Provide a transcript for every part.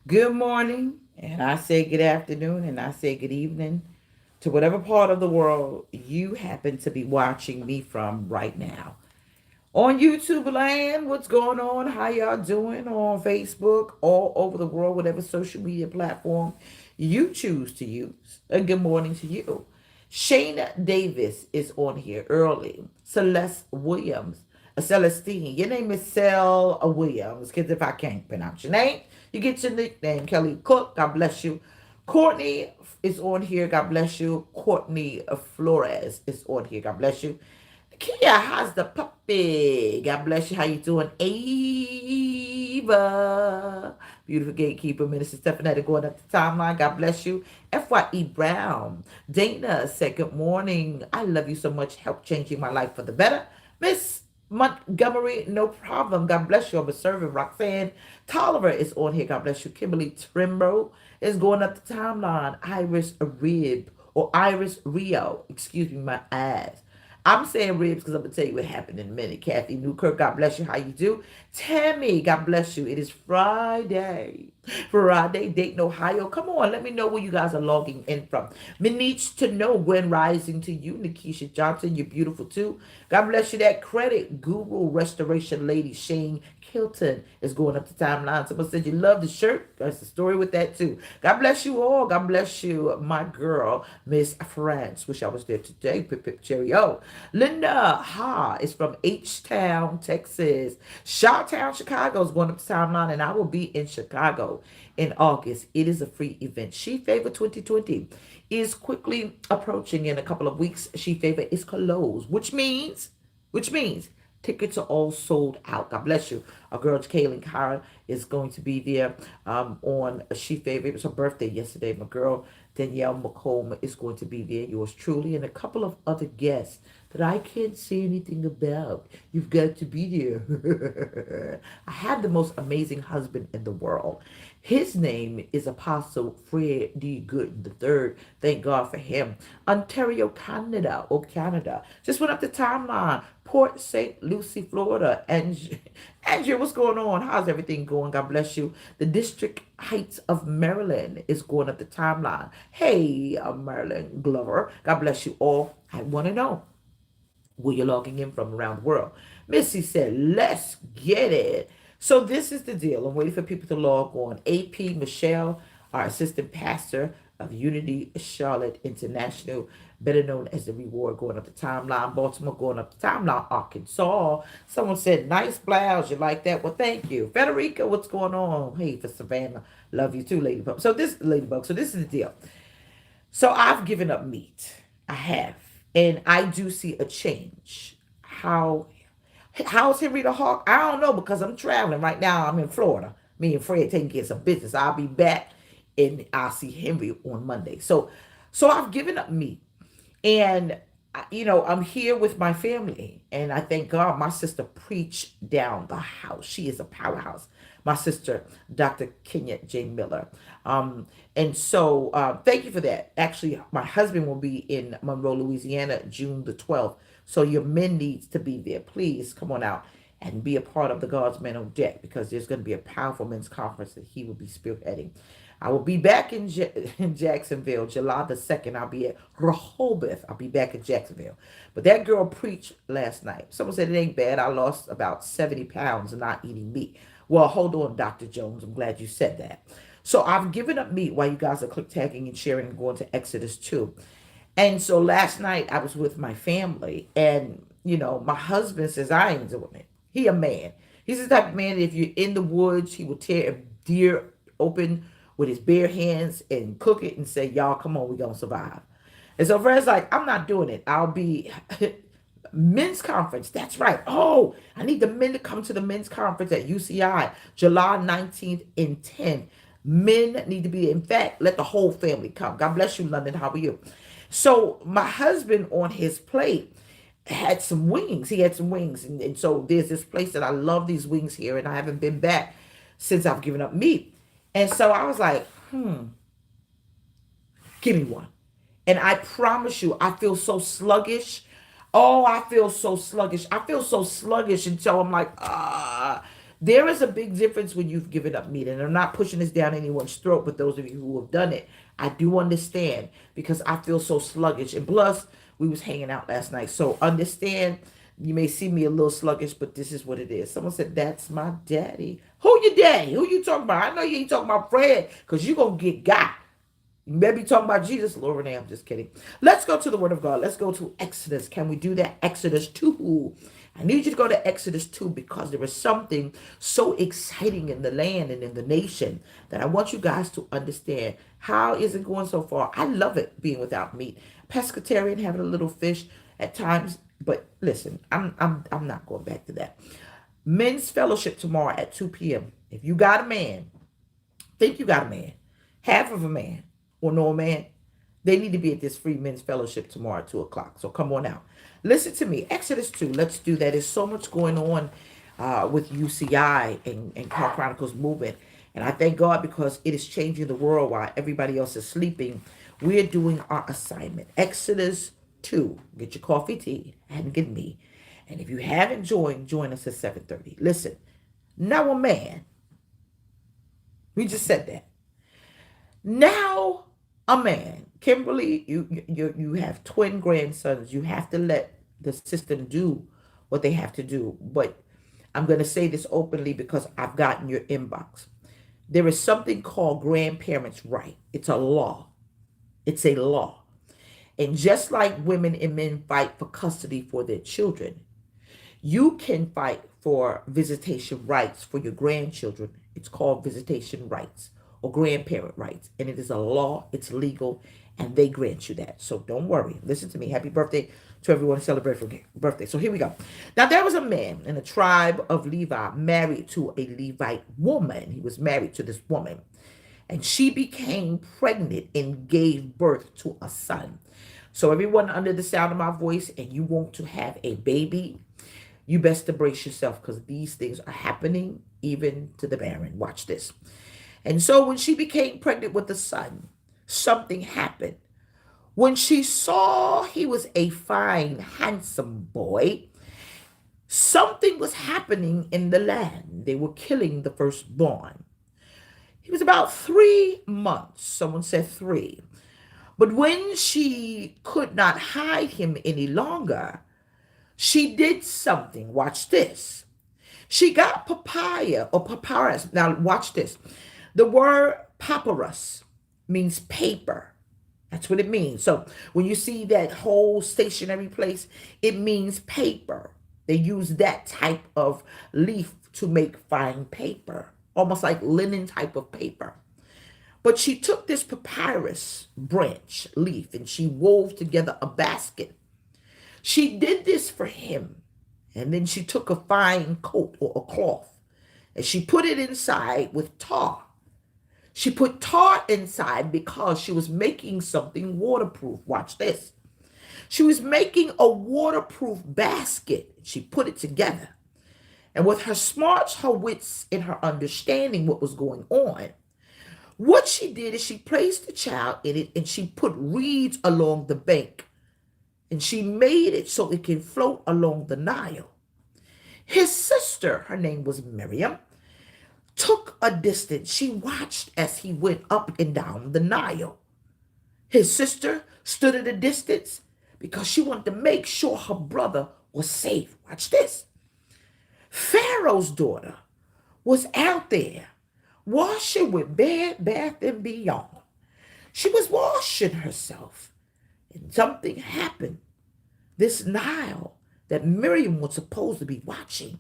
Good morning, and I say good afternoon, and I say good evening to whatever part of the world you happen to be watching me from right now. On YouTube land, what's going on? How y'all doing on Facebook, all over the world, whatever social media platform you choose to use? A good morning to you. Shayna Davis is on here early. Celeste Williams, Celestine. Your name is Cel Williams. Kids, if I can't pronounce your name, you get your nickname. Kelly Cook, God bless you. Courtney is on here. God bless you. Courtney Flores is on here. God bless you. Kia, how's the puppy? God bless you. How you doing? Ava. Beautiful gatekeeper, Minister Stephanie going up the timeline. God bless you. FYE Brown. Dana said, good morning. I love you so much. Help changing my life for the better. Miss Montgomery, no problem. God bless you. I'm a servant. Roxanne Tolliver is on here. God bless you. Kimberly Trimbo is going up the timeline. Iris Rib or Iris Rio. Excuse me, my eyes. I'm saying ribs because I'm gonna tell you what happened in a minute. Kathy Newkirk, God bless you. How you do? Tammy, God bless you. It is Friday. Friday, Dayton, Ohio. Come on, let me know where you guys are logging in from. Me needs to know when rising to you. Nikisha Johnson, you're beautiful too. God bless you. That credit guru restoration lady, Shane Kilton, is going up the timeline. Someone said you love the shirt. That's the story with that too. God bless you all. God bless you, my girl, Miss France. Wish I was there today. Pip pip cheerio. Linda Ha is from H-Town, Texas. Shawtown, Chicago is going up the timeline, and I will be in Chicago in August. It is a free event. She Favor 2020 is quickly approaching in a couple of weeks. She Favor is closed, which means tickets are all sold out. God bless you. Our girl Kaylin Kara is going to be there on She Favorite. It was her birthday yesterday. My girl Danielle McComb is going to be there. Yours truly and a couple of other guests that I can't say anything about. You've got to be there. I have the most amazing husband in the world. His name is Apostle Fred D. Gooden III. Thank God for him. Ontario, Canada, Canada. Just went up the timeline. Port St. Lucie, Florida. And Andrew, what's going on? How's everything going? God bless you. The District Heights of Maryland is going up the timeline. Hey, Maryland Glover. God bless you all. I want to know where you're logging in from around the world. Missy said, let's get it. So this is the deal. I'm waiting for people to log on. AP Michelle, our assistant pastor of Unity Charlotte International, better known as the Reward, going up the timeline. Baltimore going up the timeline. Arkansas. Someone said, nice blouse. You like that? Well, thank you. Federica, what's going on? Hey, for Savannah. Love you too, Ladybug. Ladybug. So this is the deal. So I've given up meat. I have. And I do see a change. How's Henry the Hawk? I don't know because I'm traveling right now. I'm in Florida. Me and Fred taking care of some business. I'll be back and I'll see Henry on Monday. So I've given up meat. And I'm here with my family, and I thank God my sister preached down the house. She is a powerhouse. My sister, Dr. Kenya J. Miller. And so thank you for that. Actually, my husband will be in Monroe, Louisiana, June the 12th. So your men needs to be there. Please come on out and be a part of the God's Men on Deck because there's going to be a powerful men's conference that he will be spearheading. I will be back in Jacksonville July the 2nd. I'll be at Rehoboth. I'll be back in Jacksonville. But that girl preached last night. Someone said it ain't bad. I lost about 70 pounds not eating meat. Well, hold on, Dr. Jones. I'm glad you said that. So I've given up meat while you guys are click tagging and sharing and going to Exodus 2. And so last night I was with my family, and my husband says I ain't doing it. He a man. He's the type of man that if you're in the woods, he will tear a deer open with his bare hands and cook it and say, y'all, come on, we gonna survive. And so Fred's like, I'm not doing it. I'll be men's conference. That's right. Oh, I need the men to come to the men's conference at UCI, July 19th and 10th. Men need to be, in fact, let the whole family come. God bless you, London. How are you? So my husband on his plate had some wings. He had some wings. And so there's this place that I love these wings here, and I haven't been back since I've given up meat. And so I was like, give me one. And I promise you, I feel so sluggish. Oh, I feel so sluggish. I feel so sluggish until I'm like, There is a big difference when you've given up meat. And I'm not pushing this down anyone's throat, but those of you who have done it, I do understand because I feel so sluggish. And plus, we was hanging out last night. So understand, you may see me a little sluggish, but this is what it is. Someone said, that's my daddy. Who your daddy? Who you talking about? I know you ain't talking about Fred because you going to get got. You may be talking about Jesus, Lord Renee. I'm just kidding. Let's go to the Word of God. Let's go to Exodus. Can we do that? Exodus 2. I need you to go to Exodus 2 because there is something so exciting in the land and in the nation that I want you guys to understand. How is it going so far? I love it being without meat. Pescatarian, having a little fish at times. But listen, I'm not going back to that. Men's fellowship tomorrow at 2 p.m. If you got a man, think you got a man, half of a man, or no man, they need to be at this free men's fellowship tomorrow at 2 o'clock. So come on out. Listen to me. Exodus 2. Let's do that. There's so much going on with UCI and Car Chronicles movement. And I thank God because it is changing the world while everybody else is sleeping. We're doing our assignment. Exodus 2. Get your coffee, tea, and get me. And if you haven't joined, join us at 7:30. Listen, now a man. We just said that. Now a man. Kimberly, you have twin grandsons. You have to let the system do what they have to do. But I'm going to say this openly because I've gotten your inbox. There is something called grandparents' right. It's a law. It's a law. And just like women and men fight for custody for their children, you can fight for visitation rights for your grandchildren. It's called visitation rights or grandparent rights. And it is a law, it's legal, and they grant you that. So don't worry. Listen to me. Happy birthday to everyone who celebrates for birthday. So here we go. Now there was a man in the tribe of Levi married to a Levite woman. He was married to this woman. And she became pregnant and gave birth to a son. So everyone under the sound of my voice and you want to have a baby, you best to brace yourself because these things are happening even to the barren. Watch this. And so when she became pregnant with a son, something happened. When she saw he was a fine, handsome boy, something was happening in the land. They were killing the firstborn. He was about 3 months. Someone said 3. But when she could not hide him any longer, she did something. Watch this. She got papaya or papyrus. Now, watch this. The word papyrus means paper. That's what it means. So when you see that whole stationery place, it means paper. They use that type of leaf to make fine paper, almost like linen type of paper. But she took this papyrus branch leaf and she wove together a basket. She did this for him. And then she took a fine coat or a cloth and she put it inside with tar. She put tar inside because she was making something waterproof. Watch this. She was making a waterproof basket. She put it together. And with her smarts, her wits, and her understanding what was going on, what she did is she placed the child in it and she put reeds along the bank. And she made it so it can float along the Nile. His sister, her name was Miriam, took a distance. She watched as he went up and down the Nile. His sister stood at a distance because she wanted to make sure her brother was safe. Watch this. Pharaoh's daughter was out there washing with Bed Bath and Beyond. She was washing herself and something happened. This Nile that Miriam was supposed to be watching,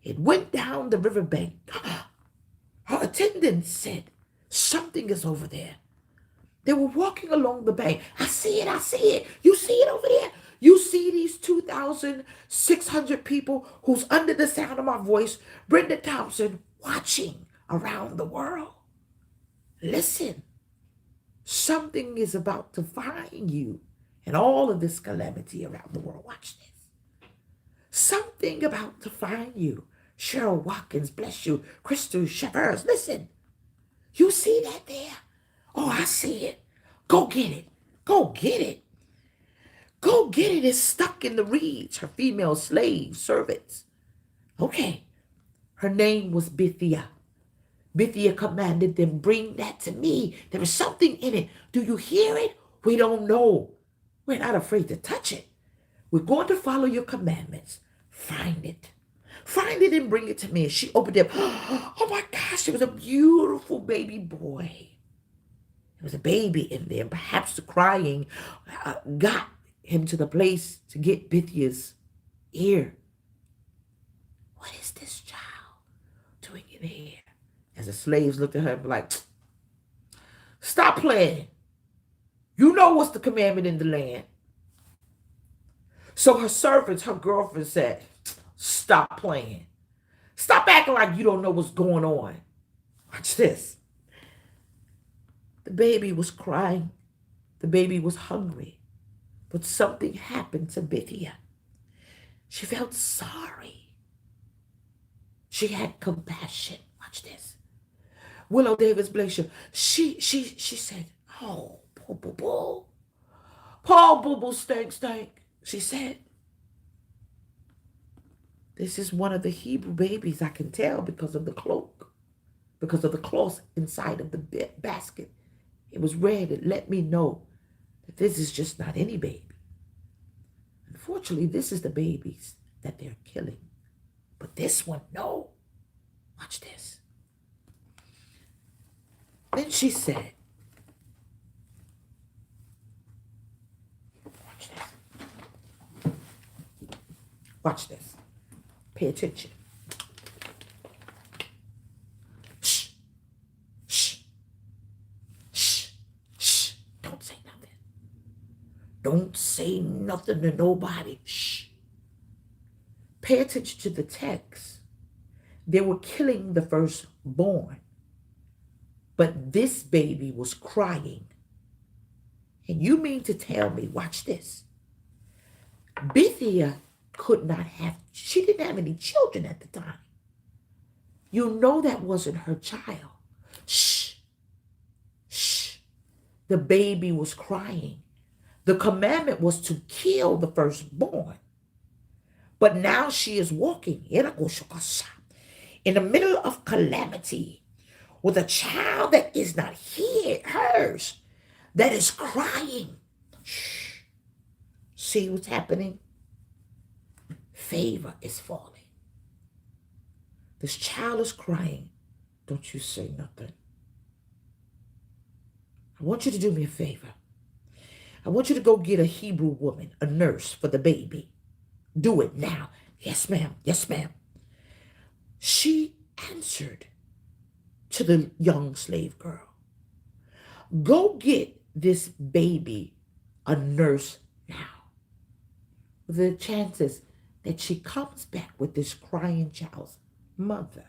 it went down the riverbank. Her attendant said, something is over there. They were walking along the bank. I see it, I see it. You see it over there? You see these 2,600 people who's under the sound of my voice, Brenda Thompson, watching around the world. Listen, something is about to find you and all of this calamity around the world. Watch this. Something about to find you. Cheryl Watkins, bless you. Crystal Chavers, listen. You see that there? Oh, I see it. Go get it. Go get it. Go get it. It's stuck in the reeds. Her female slaves, servants. Okay. Her name was Bithiah. Bithiah commanded them, bring that to me. There is something in it. Do you hear it? We don't know. We're not afraid to touch it. We're going to follow your commandments. Find it. Find it and bring it to me. And she opened it. Oh my gosh, it was a beautiful baby boy. There was a baby in there. Perhaps the crying got him to the place to get Bithiah's ear. What is this child doing in here? As the slaves looked at her and were like, stop playing. You know what's the commandment in the land. So her servants, her girlfriend said, stop playing. Stop acting like you don't know what's going on. Watch this. The baby was crying. The baby was hungry. But something happened to Bithiah. She felt sorry. She had compassion. Watch this. Willow Davis Glacier. She said, oh, boo, boo, boo. Paul boo, boo, stank, stank. She said, this is one of the Hebrew babies. I can tell because of the cloak, because of the cloth inside of the basket. It was red. It let me know that this is just not any baby. Unfortunately, this is the babies that they're killing. But this one, no. Watch this. Then she said, watch this. Watch this. Pay attention. Shh. Shh. Shh. Shh. Don't say nothing. Don't say nothing to nobody. Shh. Pay attention to the text. They were killing the firstborn. But this baby was crying. And you mean to tell me, watch this. Bithiah she didn't have any children at the time. You know that wasn't her child. Shh. Shh. The baby was crying. The commandment was to kill the firstborn. But now she is walking in the middle of calamity with a child that is not hers, that is crying. Shh. See what's happening? Favor is falling. This child is crying. Don't you say nothing. I want you to do me a favor. I want you to go get a Hebrew woman, a nurse for the baby. Do it now. Yes, ma'am. Yes, ma'am. She answered to the young slave girl. Go get this baby a nurse now. The chances that she comes back with this crying child's mother.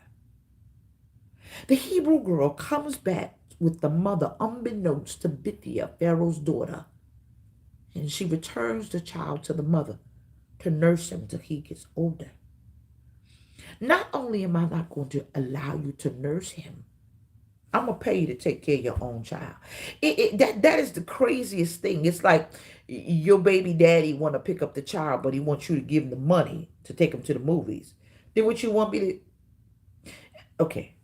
The Hebrew girl comes back with the mother unbeknownst to Bithiah, Pharaoh's daughter, and she returns the child to the mother to nurse him till he gets older. Not only am I not going to allow you to nurse him, I'm going to pay you to take care of your own child. That is the craziest thing. It's like your baby daddy want to pick up the child, but he wants you to give him the money to take him to the movies. Then what you want me to... Okay.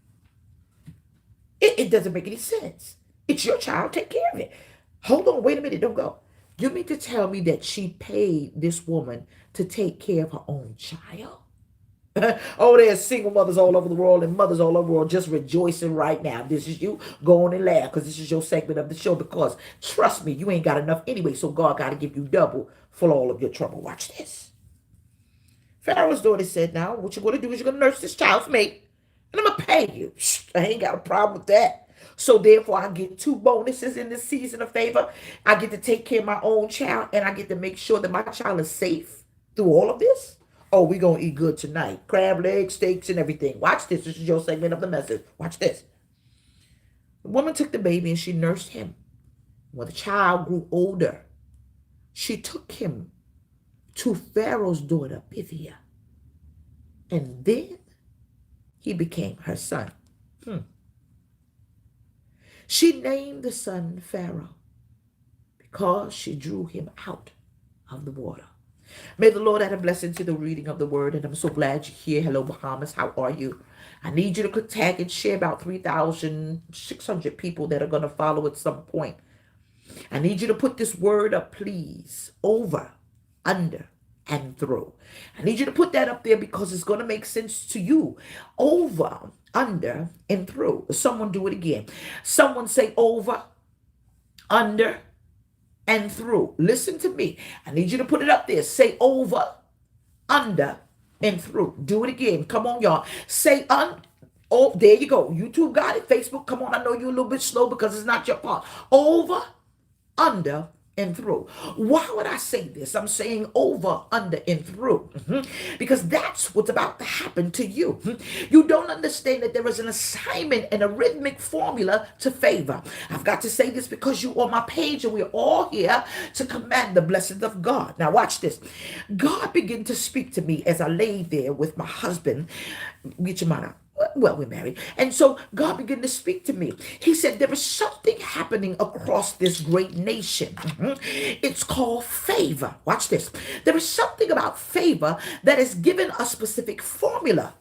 It doesn't make any sense. It's your child. Take care of it. Hold on. Wait a minute. Don't go. You mean to tell me that she paid this woman to take care of her own child? Oh, there's single mothers all over the world and mothers all over the world just rejoicing right now. This is you. Go on and laugh because this is your segment of the show, because trust me, you ain't got enough anyway, so God got to give you double for all of your trouble. Watch this. Pharaoh's daughter said, now what you're going to do is you're going to nurse this child for me, and I'm going to pay you. I ain't got a problem with that. So therefore, I get 2 bonuses in this season of favor. I get to take care of my own child, and I get to make sure that my child is safe through all of this. Oh, we're going to eat good tonight. Crab legs, steaks, and everything. Watch this. This is your segment of the message. Watch this. The woman took the baby and she nursed him. When the child grew older, she took him to Pharaoh's daughter, Bithiah. And then he became her son. She named the son Pharaoh because she drew him out of the water. May the Lord add a blessing to the reading of the word. And I'm so glad you're here. Hello, Bahamas. How are you? I need you to click tag and share about 3,600 people that are going to follow at some point. I need you to put this word up, please. Over, under, and through. I need you to put that up there because it's going to make sense to you. Over, under, and through. Someone do it again. Someone say over, under, and through. Listen to me. I need you to put it up there. Say over, under, and through. Do it again. Come on, y'all. Say oh, there you go. YouTube got it. Facebook, come on. I know you're a little bit slow because it's not your part. Over, under, and through. Why would I say this? I'm saying over, under, and through. Because that's what's about to happen to you. You don't understand that there is an assignment and a rhythmic formula to favor. I've got to say this because you on my page and we're all here to command the blessings of God. Now watch this. God began to speak to me as I lay there with my husband. Get your mind out. Well, we're married. And so God began to speak to me. He said, there is something happening across this great nation. It's called favor. Watch this. There is something about favor that is given a specific formula.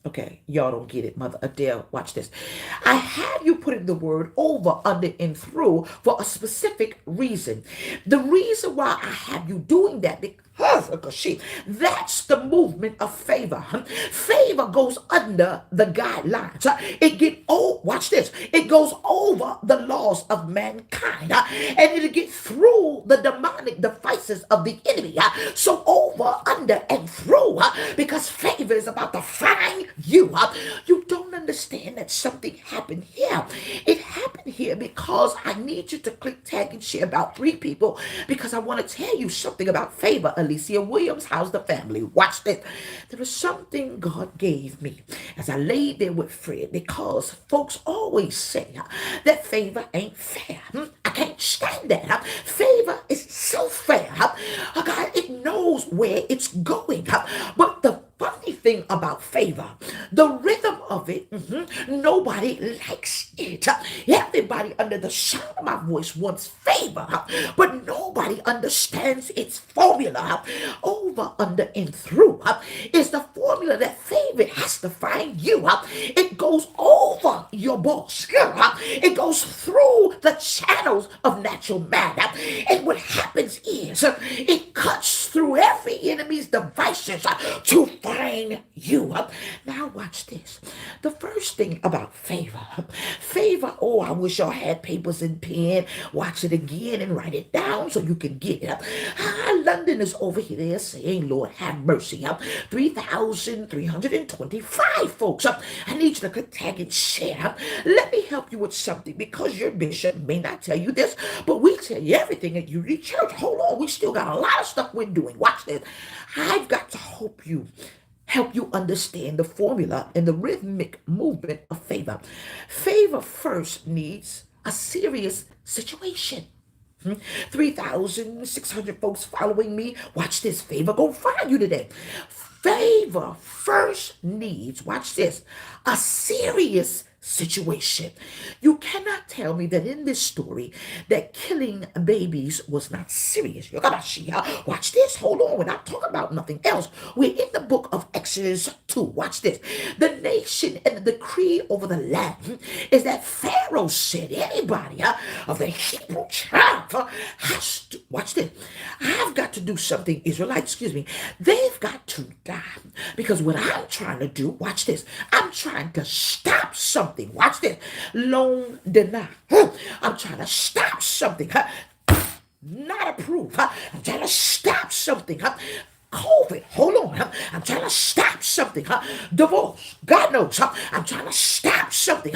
Okay, y'all don't get it, Mother Adele. Watch this. I have you putting the word over, under, and through for a specific reason. The reason why I have you doing that, because that's the movement of favor. Favor goes under the guidelines. Watch this. It goes over the laws of mankind. And it'll get through the demonic devices of the enemy. So over, under, and through. Because favor is about to find you. You don't understand that something happened here. It happened here because I need you to click tag and share about 3 people because I want to tell you something about favor. Alicia Williams, how's the family? Watch this. There was something God gave me as I laid there with Fred because folks always say that favor ain't fair. I can't stand that. Favor is so fair. God, it knows where it's going. But the funny thing about favor, the rhythm of it, nobody likes it. Everybody under the sound of my voice wants favor, but nobody understands its formula. Over, under, and through is the formula that favor has to find you. It goes over your boss. It goes through the channels of natural man. And what happens is it cuts through every enemy's devices to find you. Now watch this. The first thing about favor, oh, I wish y'all had papers and pen. Watch it again and write it down so you can get it. London is over here saying, Lord, have mercy. 3,325 folks. I need you to tag and share. Let me help you with something because your bishop may not tell you this, but we tell you everything at Unity Church. Hold on, we still got a lot of stuff we're doing. Watch this. I've got to help you understand the formula and the rhythmic movement of favor. Favor first needs a serious situation. 3,600 folks following me. Watch this. Favor gonna find you today. Favor first needs, watch this, a serious situation. You cannot tell me that in this story that killing babies was not serious. You gotta see how. Watch this. Hold on. We're not talking about nothing else. We're in the book of Exodus 2. Watch this. The nation and the decree over the land is that Pharaoh said anybody of the Hebrew tribe has to, watch this. I've got to do something, Israelites, excuse me. They've got to die. Because what I'm trying to do, watch this. I'm trying to stop something. Watch this. Loan deny. I'm trying to stop something. Not approved. I'm trying to stop something. COVID, hold on. I'm trying to stop something. Divorce, God knows. I'm trying to stop something.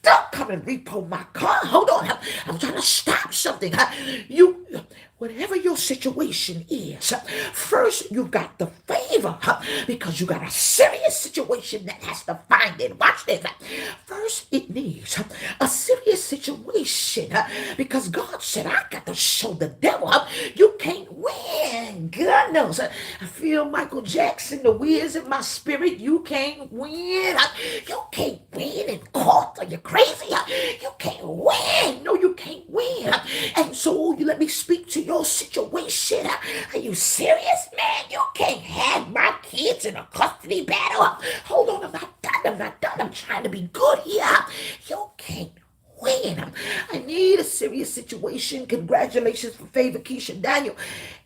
Don't come and repo my car. Hold on. I'm trying to stop something. Whatever your situation is, first you got the favor because you got a serious situation that has to find it. Watch this. First, it needs a serious situation because God said, I got to show the devil you can't win. God. knows. I feel Michael Jackson, the whiz in my spirit. You can't win. You can't win in court. Are you crazy? You can't win. No, you can't win. And so you let me speak to your situation. Are you serious, man? You can't have my kids in a custody battle. Hold on, I'm not done. I'm not done. I'm trying to be good here. You can't win. I need a serious situation. Congratulations for favor, Keisha Daniel.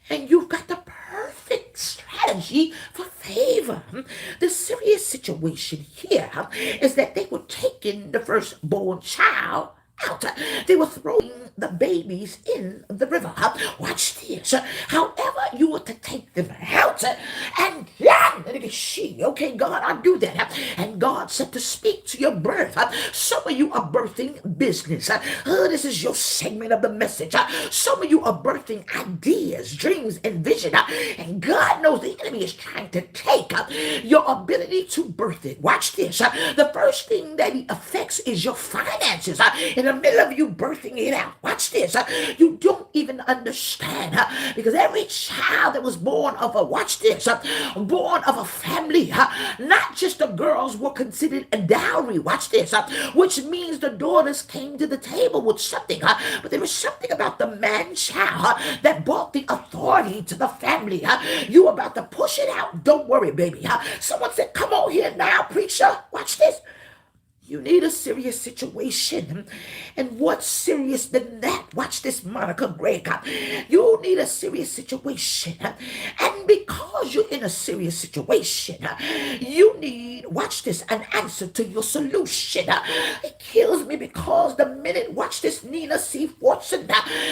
And you've got the perfect strategy for favor. The serious situation here is that they were taking the firstborn child out. They were throwing the babies in the river. Watch this. However, you were to take them out, and then she, okay, God, I'll do that. And God said to speak to your birth. Some of you are birthing business. This is your segment of the message. Some of you are birthing ideas, dreams, and vision. And God knows the enemy is trying to take your ability to birth it. Watch this. The first thing that he affects is your finances. In the middle of you birthing it out, watch this. You don't even understand because every child that was born of a, watch this, born of a family, not just the girls were considered a dowry. Watch this, which means the daughters came to the table with something, but there was something about the man child that brought the authority to the family. You about to push it out. Don't worry, baby. Someone said, come on here now, preacher. Watch this. You need a serious situation. And what's serious than that? Watch this, Monica Gregg. You need a serious situation. And because you're in a serious situation, you need, watch this, an answer to your solution. It kills me because the minute, watch this, Nina C. Fortune,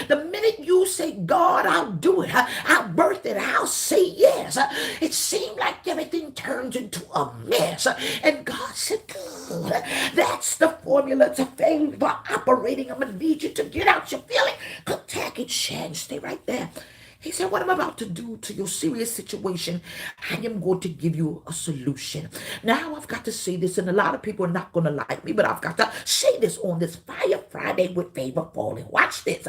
the minute you say, God, I'll do it, I'll birth it, I'll say yes, it seemed like everything turns into a mess. And God said, good. That's the formula to favor operating. I'm going to need you to get out your feeling. Come take it, Shan. Stay right there. He said, what I'm about to do to your serious situation, I am going to give you a solution. Now, I've got to say this, and a lot of people are not going to like me, but I've got to say this on this Fire Friday with Favor Falling. Watch this.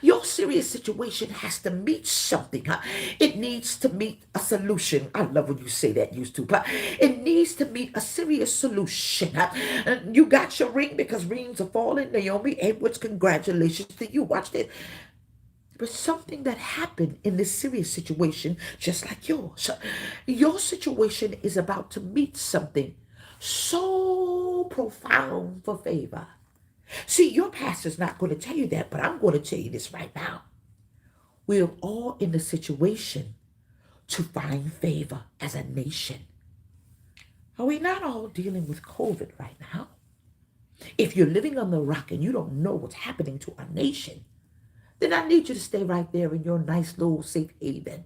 Your serious situation has to meet something. It needs to meet a solution. I love when you say that, used to, but it needs to meet a serious solution. You got your ring because rings are falling. Naomi Edwards, congratulations to you. Watch this. But something that happened in this serious situation, just like yours. Your situation is about to meet something so profound for favor. See, your pastor's not going to tell you that, but I'm going to tell you this right now. We're all in the situation to find favor as a nation. Are we not all dealing with COVID right now? If you're living on the rock and you don't know what's happening to our nation, then I need you to stay right there in your nice little safe haven.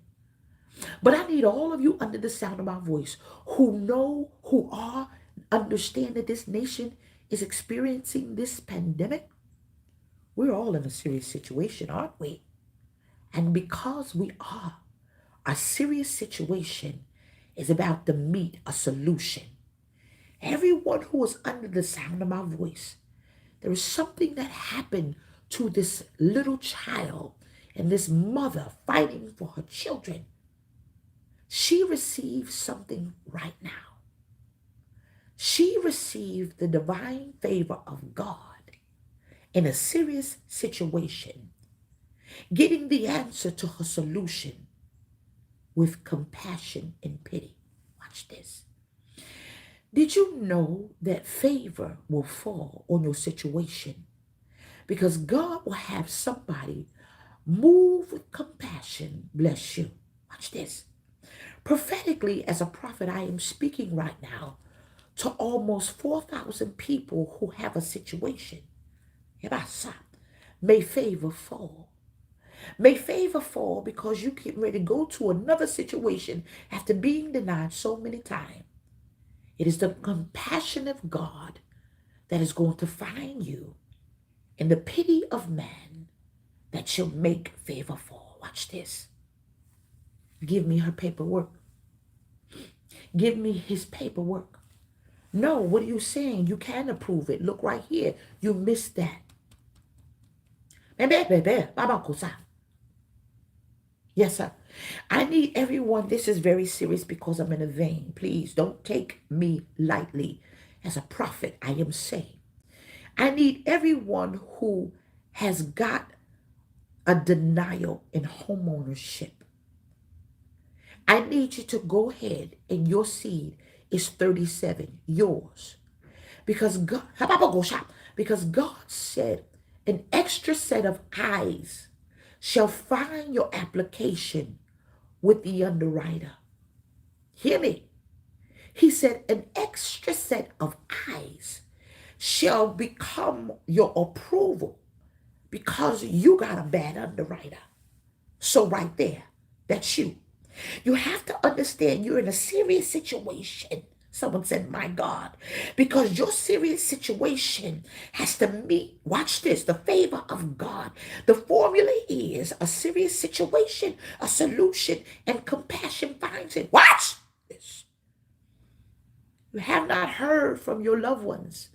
But I need all of you under the sound of my voice who know, who are, understand that this nation is experiencing this pandemic. We're all in a serious situation, aren't we? And because we are, a serious situation is about to meet a solution. Everyone who is under the sound of my voice, there is something that happened to this little child and this mother fighting for her children. She received something right now. She received the divine favor of God in a serious situation, getting the answer to her solution with compassion and pity. Watch this. Did you know that favor will fall on your situation? Because God will have somebody move with compassion, bless you. Watch this. Prophetically, as a prophet, I am speaking right now to almost 4,000 people who have a situation. May favor fall. May favor fall because you get ready to go to another situation after being denied so many times. It is the compassion of God that is going to find you in the pity of man that shall make favor fall. Watch this. Give me her paperwork. Give me his paperwork. No, what are you saying? You can approve it. Look right here. You missed that. Yes, sir. I need everyone, this is very serious because I'm in a vein. Please don't take me lightly. As a prophet, I am saying, I need everyone who has got a denial in homeownership. I need you to go ahead and your seed is 37, yours. Because God, because God said, an extra set of eyes shall find your application with the underwriter. Hear me. He said, an extra set of eyes shall become your approval because you got a bad underwriter. So, right there, that's you. You have to understand you're in a serious situation. Someone said, my God, because your serious situation has to meet, watch this, the favor of God. The formula is a serious situation, a solution, and compassion finds it. Watch this. You have not heard from your loved ones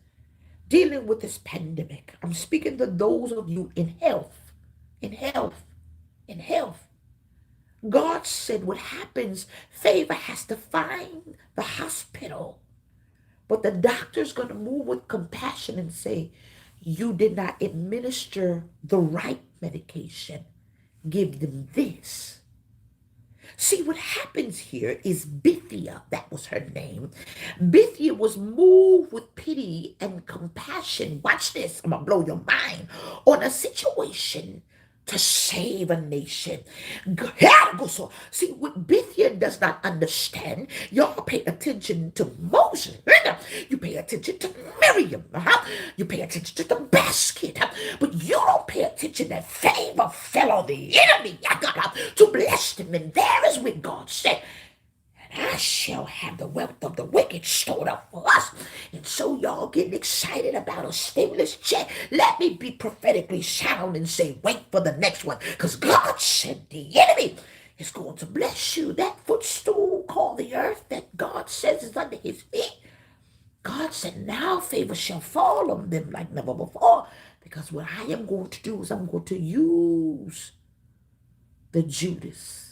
dealing with this pandemic. I'm speaking to those of you in health, in health, in health. God said what happens, favor has to find the hospital. But the doctor's going to move with compassion and say, you did not administer the right medication. Give them this. See, what happens here is Bithia, that was her name. Bithia was moved with pity and compassion. Watch this, I'm going to blow your mind on a situation to save a nation. See, what Bithia does not understand, y'all pay attention to Moses. You pay attention to Miriam. You pay attention to the basket. But you don't pay attention that favor fell on the enemy. To bless them. And there is what God said. I shall have the wealth of the wicked stored up for us. And so y'all getting excited about a stimulus check. Let me be prophetically sound and say, wait for the next one. Because God said the enemy is going to bless you. That footstool called the earth that God says is under his feet. God said, now favor shall fall on them like never before. Because what I am going to do is I'm going to use the Judas.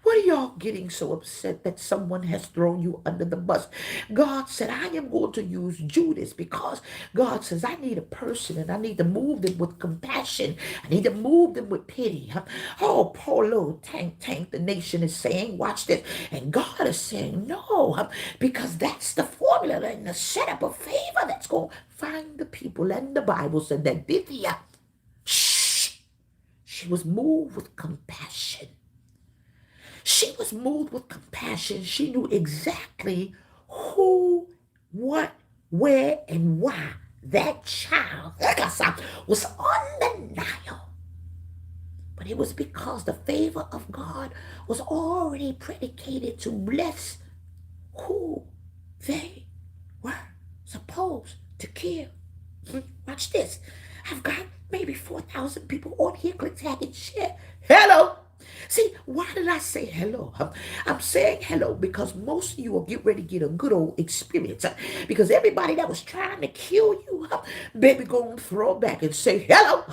What are y'all getting so upset that someone has thrown you under the bus? God said, I am going to use Judas because God says, I need a person and I need to move them with compassion. I need to move them with pity. Oh, poor little tank, the nation is saying, watch this. And God is saying, no, because that's the formula and the setup of favor that's going to find the people. And the Bible said that Bithia, she was moved with compassion. She was moved with compassion. She knew exactly who, what, where, and why that child was on the Nile. But it was because the favor of God was already predicated to bless who they were supposed to kill. Watch this. I've got maybe 4,000 people on here. Click, tag, and share. Hello. See, why did I say hello? I'm saying hello because most of you will get ready to get a good old experience. Because everybody that was trying to kill you, baby, go and throw back and say, hello,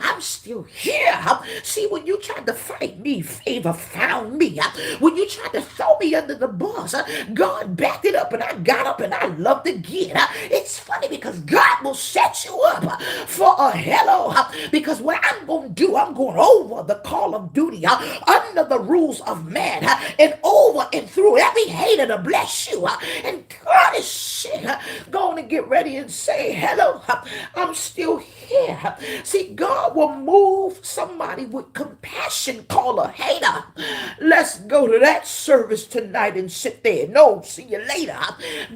I'm still here. See, when you tried to fight me, favor found me. When you tried to throw me under the bus, God backed it up and I got up and I loved again. It's funny because God will set you up for a hello. Because what I'm going to do, I'm going over the call of duty. Under the rules of man and over and through every hater to bless you. And God is going to get ready and say, hello, I'm still here. See, God will move somebody with compassion, call a hater. Let's go to that service tonight and sit there. No, see you later.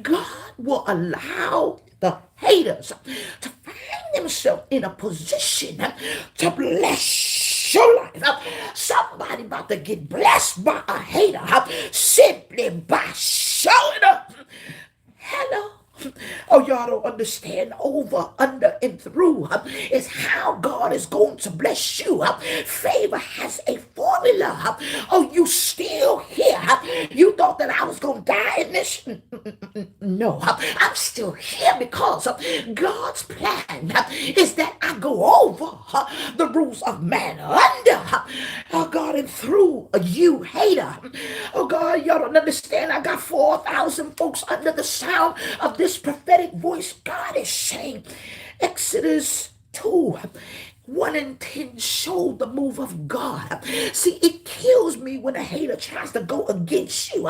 God will allow the haters to find themselves in a position to bless your life. Somebody about to get blessed by a hater simply by showing up. Hello. Oh, y'all don't understand. Over, under, and through is how God is going to bless you. Favor has a formula formula. Oh, you still here. You thought that I was going to die in this? No, I'm still here because God's plan is that I go over the rules of man under, oh God, and through you, hater. Oh God, y'all don't understand. I got 4,000 folks under the sound of this prophetic voice. God is saying, Exodus 2. 1 and 10 show the move of God. See, it kills me when a hater tries to go against you.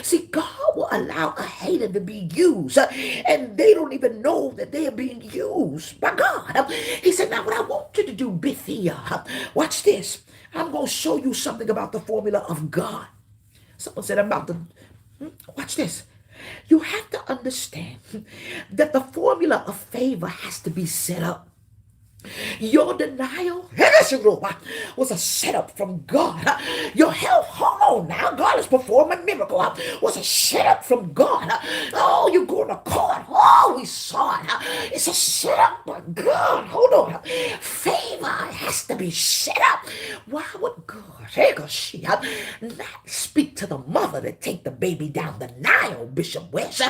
See, God will allow a hater to be used, and they don't even know that they are being used by God. He said, now what I want you to do, Bithia, watch this. I'm going to show you something about the formula of God. Someone said, I'm about to, watch this. You have to understand that the formula of favor has to be set up. Your denial was a setup from God. Your health, hold on now, God is performing a miracle. Was a setup from God. Oh, you're going to court. Oh, we saw it. It's a setup by God. Hold on. Favor has to be set up. Why would God not speak to the mother to take the baby down the Nile, Bishop West?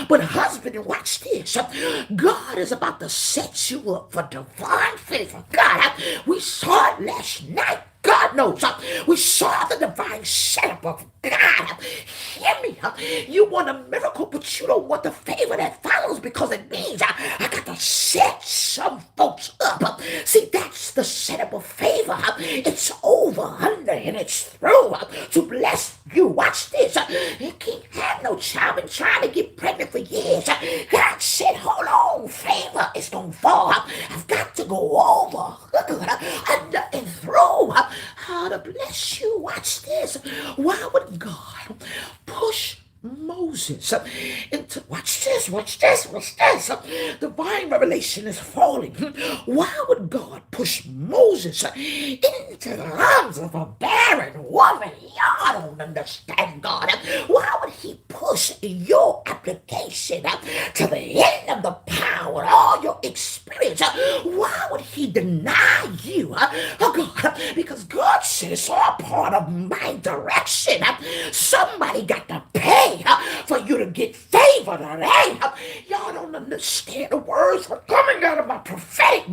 But husband, watch this. God is about to set you up for divine favor. God, we saw it last night. God knows. We saw the divine setup of God. Hear me. You want a miracle, but you don't want the favor that follows, because it means I got to set some folks up. See, that's the setup of favor. It's over, under, and it's through to bless you. Watch this. You can't have no child. Been trying to get pregnant for years. God said, hold on, favor is going to fall. I've got to go over, under, and through. How to bless you. Watch this. Why would God push Moses into, watch this, watch this, watch this. Divine revelation is falling. Why would God push Moses into the arms of a barren woman? Y'all don't understand God. Why would he push your application to the end of the power, all your experience? Why would he deny you? Oh God, because God said it's all part of my direction. Somebody got to pay for you to get favor today. Y'all don't understand the words are coming out of my prophetic.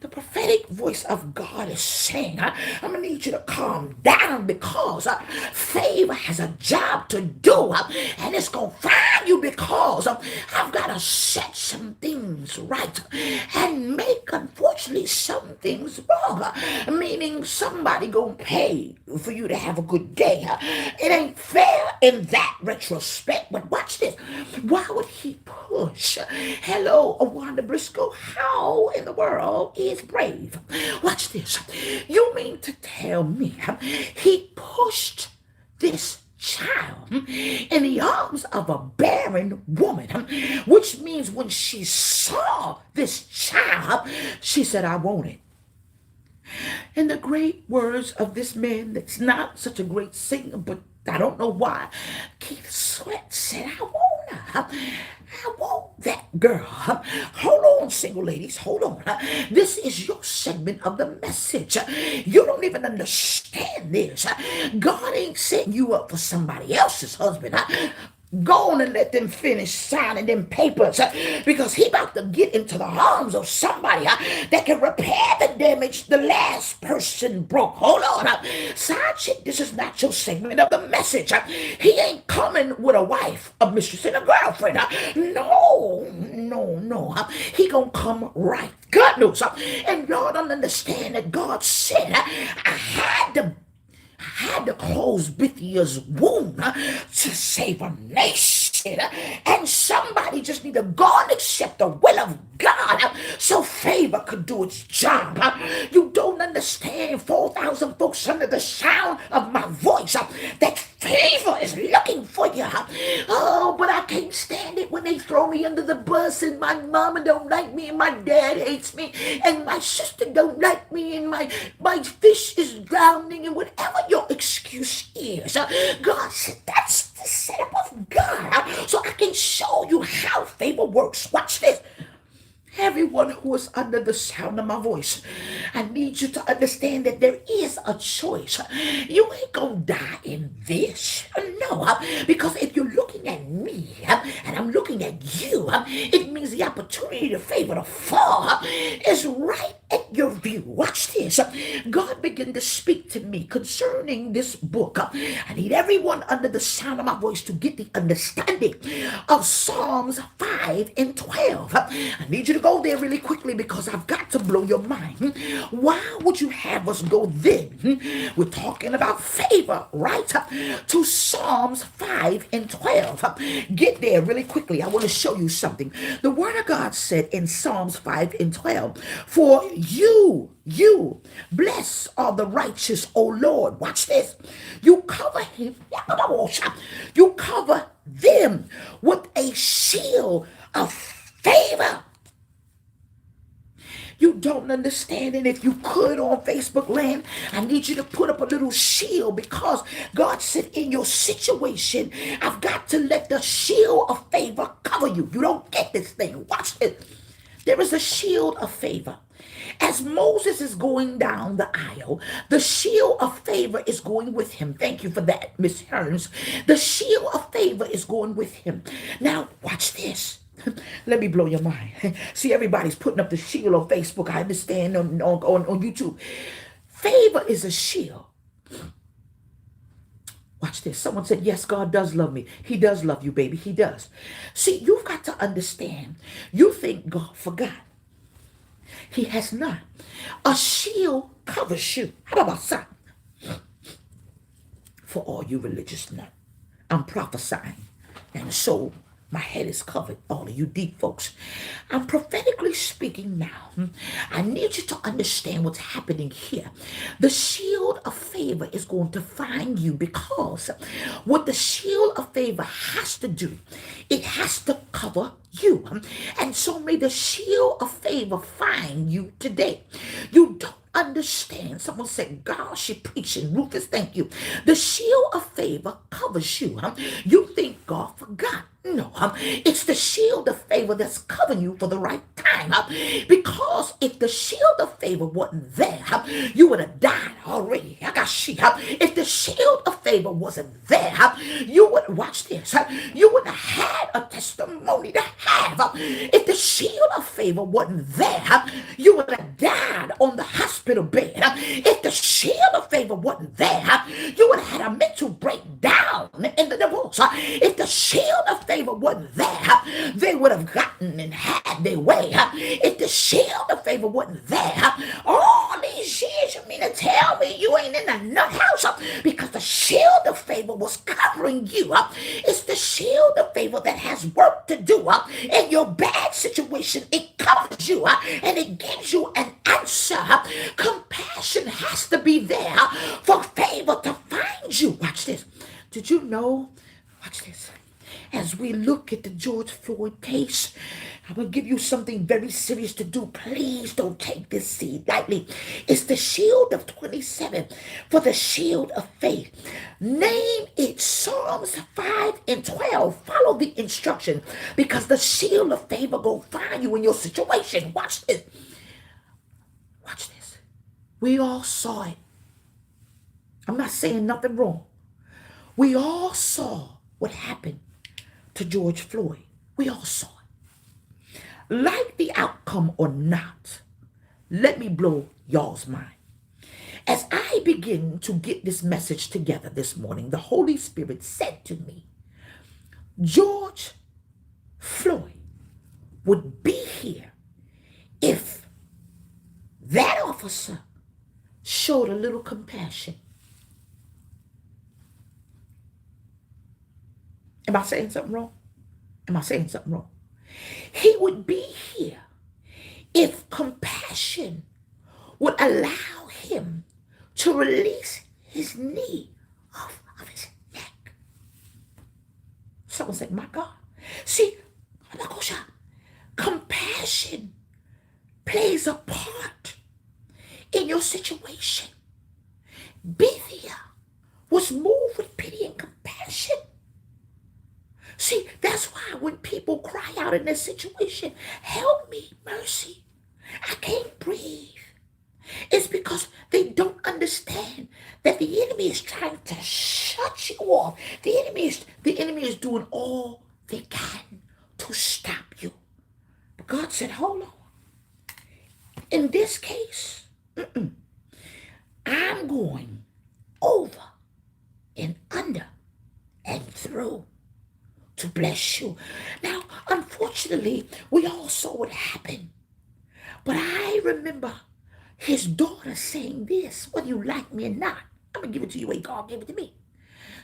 The prophetic voice of God is saying, I'm going to need you to calm down, because favor has a job to do, and it's going to find you, because I've got to set some things right and make, unfortunately, some things wrong, meaning somebody going to pay for you to have a good day. It ain't fair in that retrospect, but watch this. Why would he push? Hello, Wanda Briscoe, how in the world is brave? Watch this. You mean to tell me he pushed this child in the arms of a barren woman, which means when she saw this child, she said, I want it. In the great words of this man that's not such a great singer, but I don't know why, Keith Sweat said, I want her. I want that girl. Hold on, single ladies. Hold on. This is your segment of the message. You don't even understand this. God ain't setting you up for somebody else's husband. Go on and let them finish signing them papers, because he about to get into the arms of somebody that can repair the damage the last person broke. Hold on. Side chick, this is not your segment of the message. He ain't coming with a wife, a mistress, and a girlfriend. No. He gonna come right. God knows. And y'all don't understand that God said, I had to close Bithia's womb to save a nation. And somebody just need to go and accept the will of God so favor could do its job. You don't understand, 4,000 folks under the sound of my voice, that favor is looking for you. Oh, but I can't stand it when they throw me under the bus, and my mama don't like me, and my dad hates me, and my sister don't like me, and my fish is drowning, and whatever your excuse is. God said, that's the setup of God. So I can show you how favor works. Watch this. Everyone who is under the sound of my voice, I need you to understand that there is a choice. You ain't gonna die in this. No, because if you're looking at me and I'm looking at you, it means the opportunity to favor the fall is right at your view. Watch this. God began to speak to me concerning this book. I need everyone under the sound of my voice to get the understanding of Psalms 5 and 12. I need you to go there really quickly because I've got to blow your mind. Why would you have us go then? We're talking about favor, right? To Psalms 5 and 12. Get there really quickly. I want to show you something. The word of God said in Psalms 5 and 12, for you bless all the righteous, O Lord. Watch this. You cover him. You cover them with a shield of favor. You don't understand. And if you could on Facebook land, I need you to put up a little shield because God said in your situation, I've got to let the shield of favor cover you. You don't get this thing. Watch it. There is a shield of favor. As Moses is going down the aisle, the shield of favor is going with him. Thank you for that, Miss Hearns. The shield of favor is going with him. Now, watch this. Let me blow your mind. See, everybody's putting up the shield on Facebook. I understand on YouTube. Favor is a shield. Watch this. Someone said, yes, God does love me. He does love you, baby. He does. See, you've got to understand. You think God forgot. He has not. A shield covers you. How about that? For all you religious nuts, I'm prophesying. And so my head is covered, all of you deep folks. I'm prophetically speaking now. I need you to understand what's happening here. The shield of favor is going to find you because what the shield of favor has to do, it has to cover you. And so may the shield of favor find you today. You don't understand. Someone said, God, she preaching. Rufus, thank you. The shield of favor covers you. You think God forgot. No, it's the shield of favor that's covering you for the right time. Because if the shield of favor wasn't there, you would have died already. If the shield of favor wasn't there, you would, watch this, you wouldn't have had a testimony to have. If the shield of favor wasn't there, you would have died on the hospital bed. If the shield of favor wasn't there, you would have had a mental breakdown in the divorce. If the shield of favor wasn't there, they would have gotten and had their way. If the shield of favor wasn't there, all these years you mean to tell me you ain't in the nut house because the shield of favor was covering you. It's the shield of favor that has work to do in your bad situation. It covers you and it gives you an answer. Compassion has to be there for favor to find you. Watch this. Did you know? Watch this. As we look at the George Floyd case, I'm going to give you something very serious to do. Please don't take this seed lightly. It's the shield of 27 for the shield of faith. Name it Psalms 5 and 12. Follow the instruction because the shield of favor will find you in your situation. Watch this. Watch this. We all saw it. I'm not saying nothing wrong. We all saw what happened to George Floyd. We all saw it. Like the outcome or not, let me blow y'all's mind. As I begin to get this message together this morning, the Holy Spirit said to me, George Floyd would be here if that officer showed a little compassion. Am I saying something wrong? Am I saying something wrong? He would be here if compassion would allow him to release his knee off of his neck. Someone said, my God. See, compassion plays a part in your situation. Bethia was moved with pity and compassion. See, that's why when people cry out in this situation, help me, mercy, I can't breathe. that the enemy is trying to shut you off. The enemy is doing all they can to stop you. But God said, hold on. In this case, I'm going over and under and through to bless you. Now, unfortunately, we all saw what happened. But I remember his daughter saying this, whether you like me or not. I'm going to give it to you the way God gave it to me.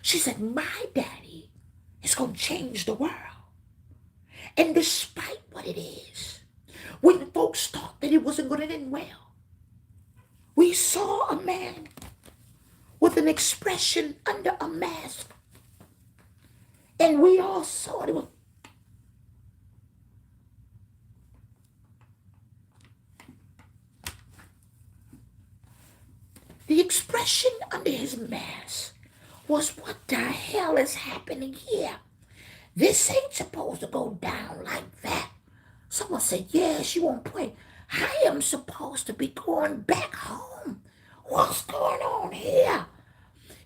She said, my daddy is going to change the world. And despite what it is, when folks thought that it wasn't going to end well, we saw a man with an expression under a mask. And we all saw it. The expression under his mask was, what the hell is happening here? This ain't supposed to go down like that. Someone said, yes, you on point. I am supposed to be going back home. What's going on here?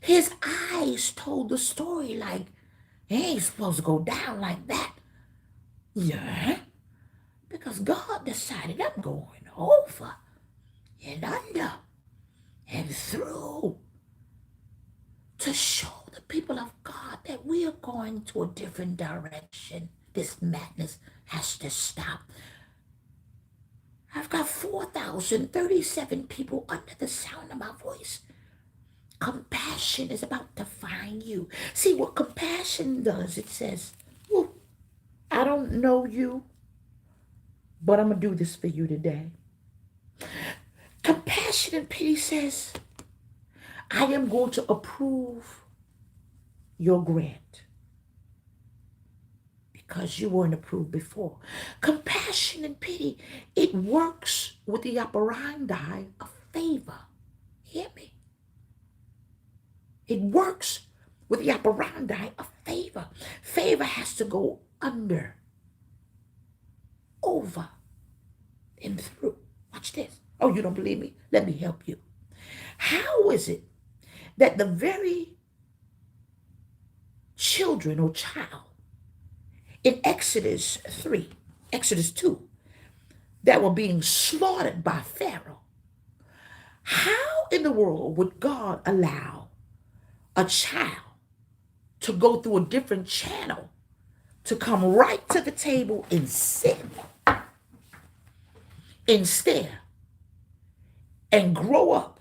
His eyes told the story like, it ain't supposed to go down like that. Yeah, because God decided I'm going over and under and through to show the people of God that we are going to a different direction. This madness has to stop. I've got 4,037 people under the sound of my voice. Compassion is about to find you. See what compassion does? It says, I don't know you, but I'm going to do this for you today. Compassion and pity says, I am going to approve your grant because you weren't approved before. Compassion and pity, it works with the operandi of favor. Hear me? It works with the operandi of favor. Favor has to go under, over, and through. Watch this. Oh, you don't believe me? Let me help you. How is it that the very children or child in Exodus 2, that were being slaughtered by Pharaoh, how in the world would God allow a child to go through a different channel to come right to the table and sit instead and grow up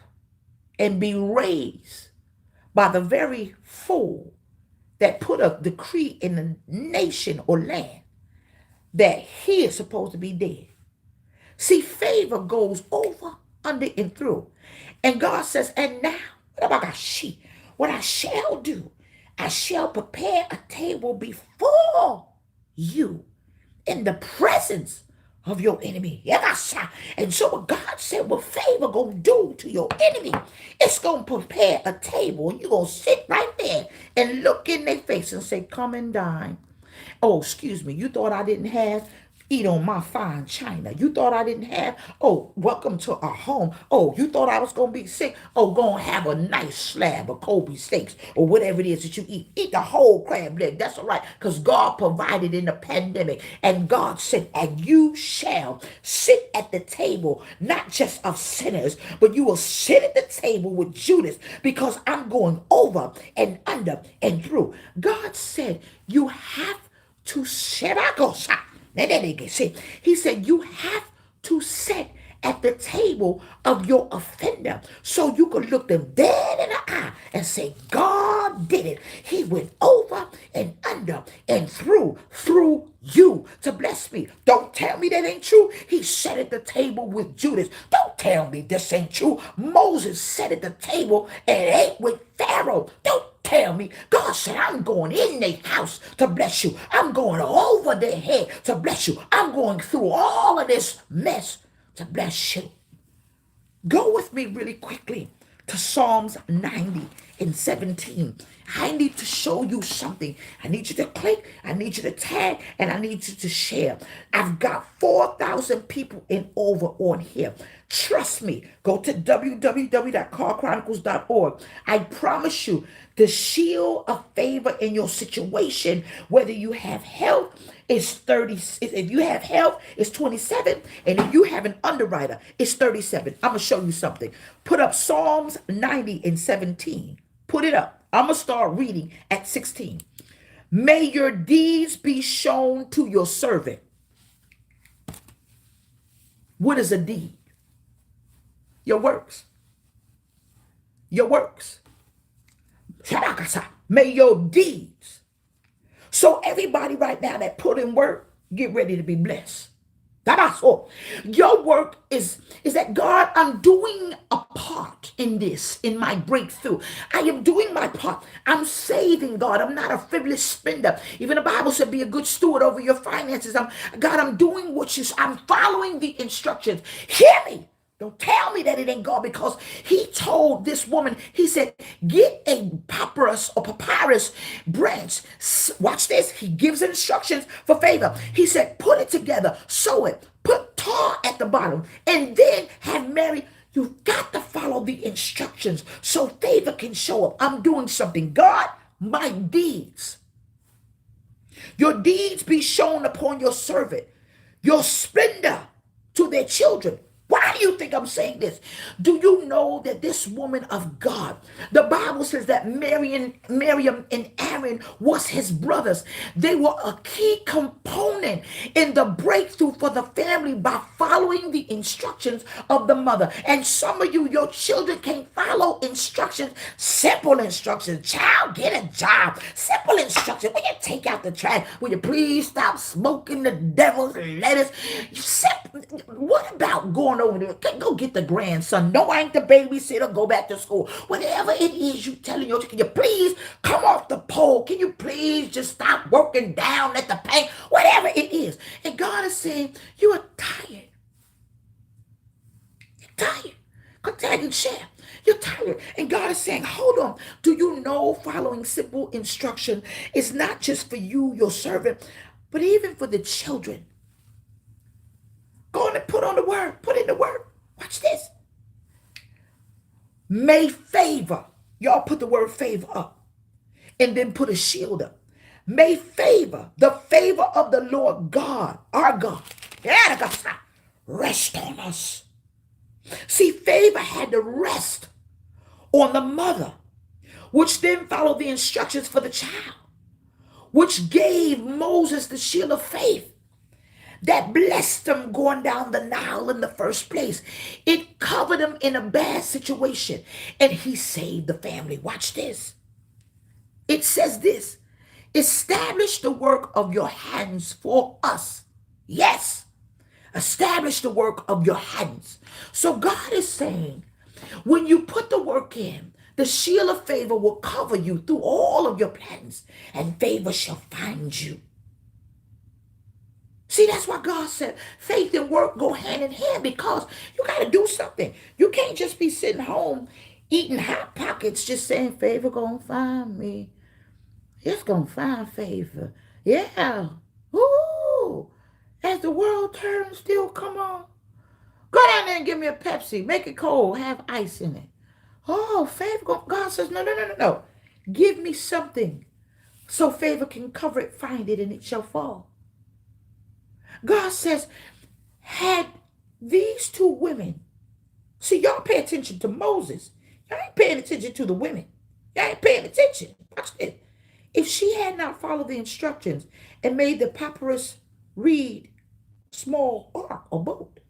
and be raised by the very fool that put a decree in the nation or land that he is supposed to be dead? See, favor goes over, under, and through. And God says, and now, what I shall do, I shall prepare a table before you in the presence of your enemy. And so what God said, what favor gonna do to your enemy, it's gonna prepare a table, and you're gonna sit right there and look in their face and say, come and dine. Oh, excuse me, you thought I didn't have eat on my fine china? You thought I didn't have, oh, welcome to our home. Oh, you thought I was going to be sick? Oh, go and have a nice slab of Kobe steaks or whatever it is that you eat. Eat the whole crab leg. That's all right, because God provided in the pandemic. And God said, and you shall sit at the table, not just of sinners, but you will sit at the table with Judas, because I'm going over and under and through. God said, you have to sit. He said, you have to sit at the table of your offender so you can look them dead in the eye and say, God did it. He went over and under and through you to bless me. Don't tell me that ain't true. He sat at the table with Judas. Don't tell me this ain't true. Moses sat at the table and ate with Pharaoh. Don't tell me. God said, I'm going in their house to bless you. I'm going over their head to bless you. I'm going through all of this mess to bless you. Go with me really quickly to Psalms 90 and 17. I need to show you something. I need you to click, I need you to tag, and I need you to share. I've got 4,000 people in over on here. Trust me. Go to www.carchronicles.org. I promise you, the shield of favor in your situation, whether you have health, is 30. If you have health, it's 27. And if you have an underwriter, it's 37. I'm going to show you something. Put up Psalms 90 and 17. Put it up. I'm going to start reading at 16. May your deeds be shown to your servant. What is a deed? Your works. Your works. May your deeds. So everybody right now that put in work, get ready to be blessed. That's all. Your work is that, God, I'm doing a part in this, in my breakthrough. I am doing my part. I'm saving, God. I'm not a frivolous spender. Even the Bible said, be a good steward over your finances. God, I'm doing I'm following the instructions. Hear me. Don't tell me that it ain't God, because he told this woman, he said, get a papyrus branch. Watch this. He gives instructions for favor. He said, put it together, sew it, put tar at the bottom, and then have Mary. You've got to follow the instructions so favor can show up. I'm doing something. God, my deeds. Your deeds be shown upon your servant, your splendor to their children. Why do you think I'm saying this? Do you know that this woman of God, the Bible says that Miriam and Aaron was his brothers. They were a key component in the breakthrough for the family by following the instructions of the mother. And some of you, your children can't follow instructions, simple instructions. Child, get a job. Simple instructions. Will you take out the trash? Will you please stop smoking the devil's lettuce? What about going over there? Go get the grandson. No, I ain't the babysitter. Go back to school. Whatever it is you telling your child, can you please come off the pole? Can you please just stop working down at the paint? Whatever it is. And God is saying, you are tired. You're tired. Go tag and share. You're tired. And God is saying, hold on. Do you know following simple instruction is not just for you, your servant, but even for the children? Go on and put on the word. Put in the word. Watch this. May favor. Y'all put the word favor up. And then put a shield up. May favor, the favor of the Lord God, our God, rest on us. See, favor had to rest on the mother, which then followed the instructions for the child, which gave Moses the shield of faith that blessed him going down the Nile in the first place. It covered him in a bad situation, and he saved the family. Watch this. It says this: establish the work of your hands for us. Yes, establish the work of your hands. So God is saying, when you put the work in, the shield of favor will cover you through all of your plans, and favor shall find you. See, that's why God said faith and work go hand in hand, because you got to do something. You can't just be sitting home eating Hot Pockets just saying favor gonna find me. It's gonna find favor. Yeah. Ooh. As the world turns, still come on. Go down there and give me a Pepsi. Make it cold. Have ice in it. Oh, favor. God says, no. Give me something so favor can cover it, find it, and it shall fall. God says, had these two women, see, y'all pay attention to Moses. Y'all ain't paying attention to the women. Y'all ain't paying attention. Watch this. If she had not followed the instructions and made the papyrus reed small ark or boat,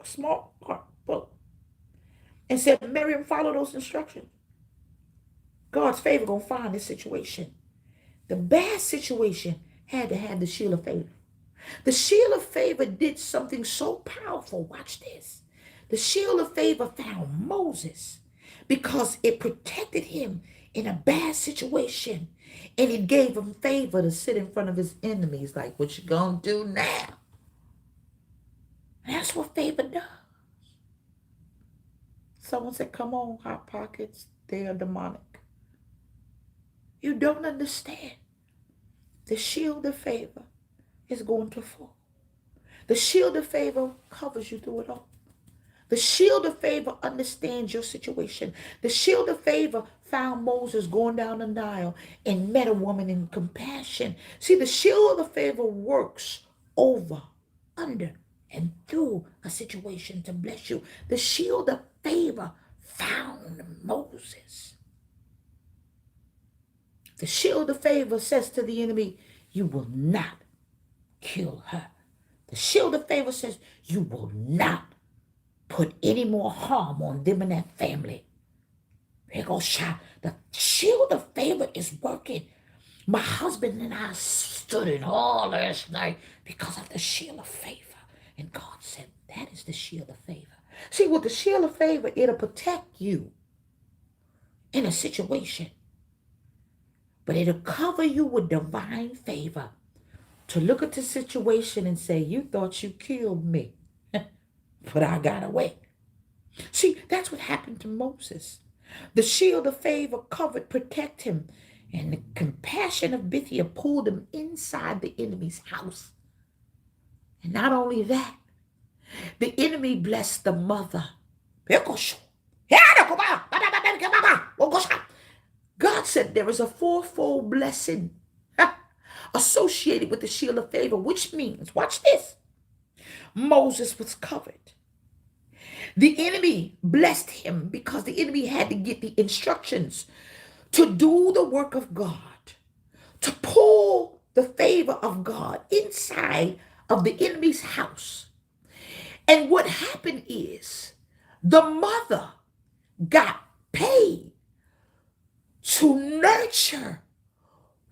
a small ark boat, and said, Miriam, follow those instructions, God's favor gonna find this situation. The bad situation had to have the shield of favor. The shield of favor did something so powerful. Watch this. The shield of favor found Moses because it protected him in a bad situation, and it gave him favor to sit in front of his enemies like, what you gonna do now? That's what favor does. Someone said, come on, Hot Pockets. They are demonic. You don't understand. The shield of favor is going to fall. The shield of favor covers you through it all. The shield of favor understands your situation. The shield of favor found Moses going down the Nile and met a woman in compassion. See, the shield of favor works over, under, and through a situation to bless you. The shield of favor found Moses. The shield of favor says to the enemy, you will not kill her. The shield of favor says, you will not put any more harm on them and that family. Here goes shot. The shield of favor is working. My husband and I stood in all last night because of the shield of favor. And God said, that is the shield of favor. See, with the shield of favor, it'll protect you in a situation. But it'll cover you with divine favor to look at the situation and say, you thought you killed me, but I got away. See, that's what happened to Moses. The shield of favor covered, protect him, and the compassion of Bithia pulled him inside the enemy's house. And not only that, the enemy blessed the mother. God said there is a fourfold blessing associated with the shield of favor, which means, watch this, Moses was covered. The enemy blessed him because the enemy had to get the instructions to do the work of God, to pull the favor of God inside of the enemy's house. And what happened is the mother got paid to nurture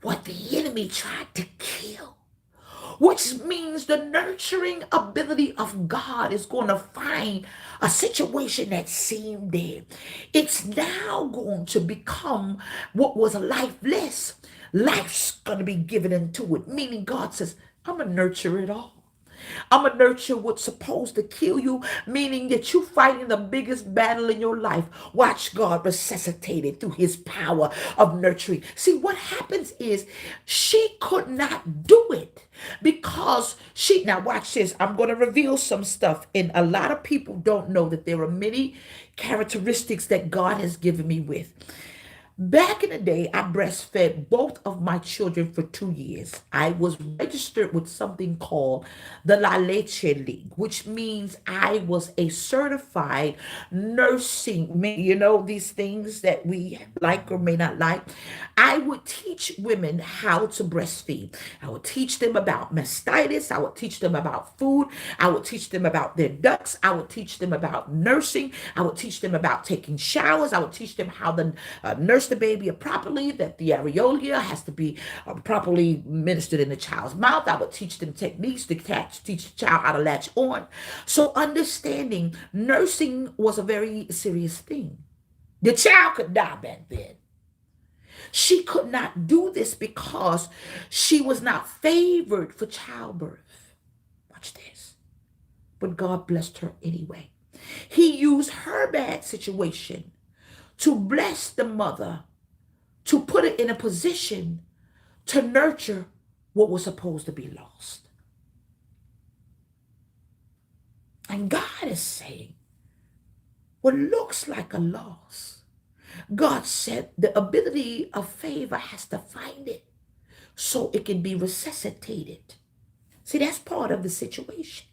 what the enemy tried to kill, which means the nurturing ability of God is going to find a situation that seemed dead. It's now going to become what was lifeless. Life's going to be given into it, meaning God says, I'm going to nurture it all. I'm going to nurture what's supposed to kill you, meaning that you're fighting the biggest battle in your life. Watch God resuscitate it through his power of nurturing. See, what happens is she could not do it because now watch this. I'm going to reveal some stuff. And a lot of people don't know that there are many characteristics that God has given me with. Back in the day, I breastfed both of my children for 2 years. I was registered with something called the La Leche League, which means I was a certified nursing, these things that we like or may not like. I would teach women how to breastfeed. I would teach them about mastitis. I would teach them about food. I would teach them about their ducts. I would teach them about nursing. I would teach them about taking showers. I would teach them how to nurse the baby properly, that the areola has to be properly ministered in the child's mouth. I would teach them techniques to teach the child how to latch on. So understanding nursing was a very serious thing. The child could die back then. She could not do this because she was not favored for childbirth. Watch this. But God blessed her anyway. He used her bad situation to bless the mother, to put it in a position to nurture what was supposed to be lost. And God is saying, what looks like a loss, God said the ability of favor has to find it so it can be resuscitated. See, that's part of the situation.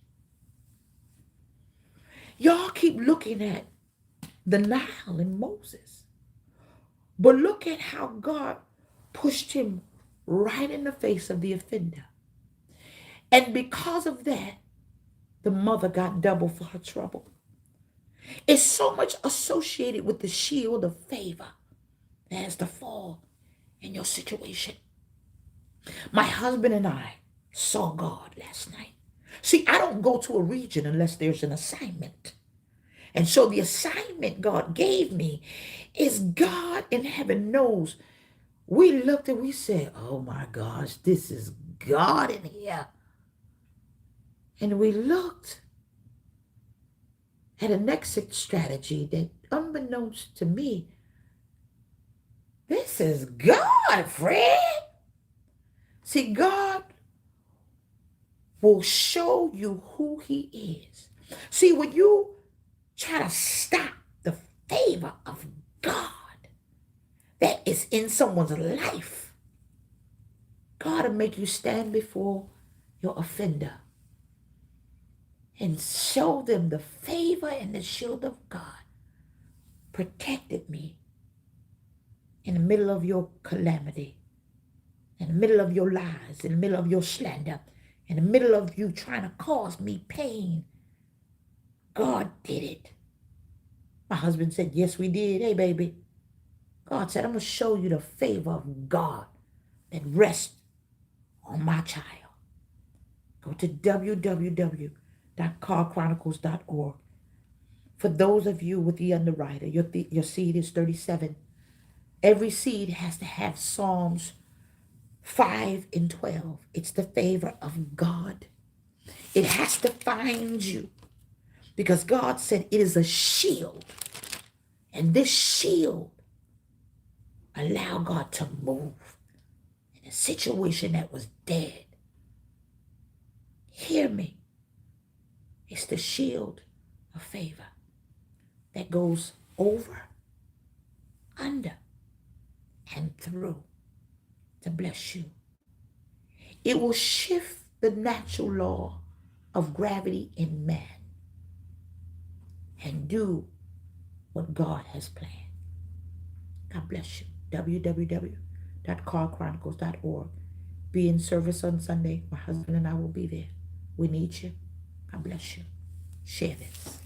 Y'all keep looking at the Nile and Moses, but look at how God pushed him right in the face of the offender. And because of that, the mother got double for her trouble. It's so much associated with the shield of favor that has to fall in your situation. My husband and I saw God last night. See, I don't go to a region unless there's an assignment. And so the assignment God gave me is God in heaven knows. We looked and we said, oh my gosh, this is God in here. And we looked at an exit strategy that, unbeknownst to me, is God, Fred. See, God will show you who he is. See, when you try to stop the favor of God that is in someone's life, God will make you stand before your offender and show them the favor and the shield of God protected me in the middle of your calamity, in the middle of your lies, in the middle of your slander, in the middle of you trying to cause me pain. God did it. My husband said, yes, we did. Hey, baby. God said, I'm going to show you the favor of God that rests on my child. Go to www.carchronicles.org. For those of you with the underwriter, your seed is 37. Every seed has to have Psalms 5 and 12. It's the favor of God. It has to find you because God said it is a shield. And this shield allow God to move in a situation that was dead. Hear me. It's the shield of favor that goes over, under, and through to bless you. It will shift the natural law of gravity in man and do what God has planned. God bless you. www.carchronicles.org. Be in service on Sunday. My husband and I will be there. We need you. God bless you. Share this.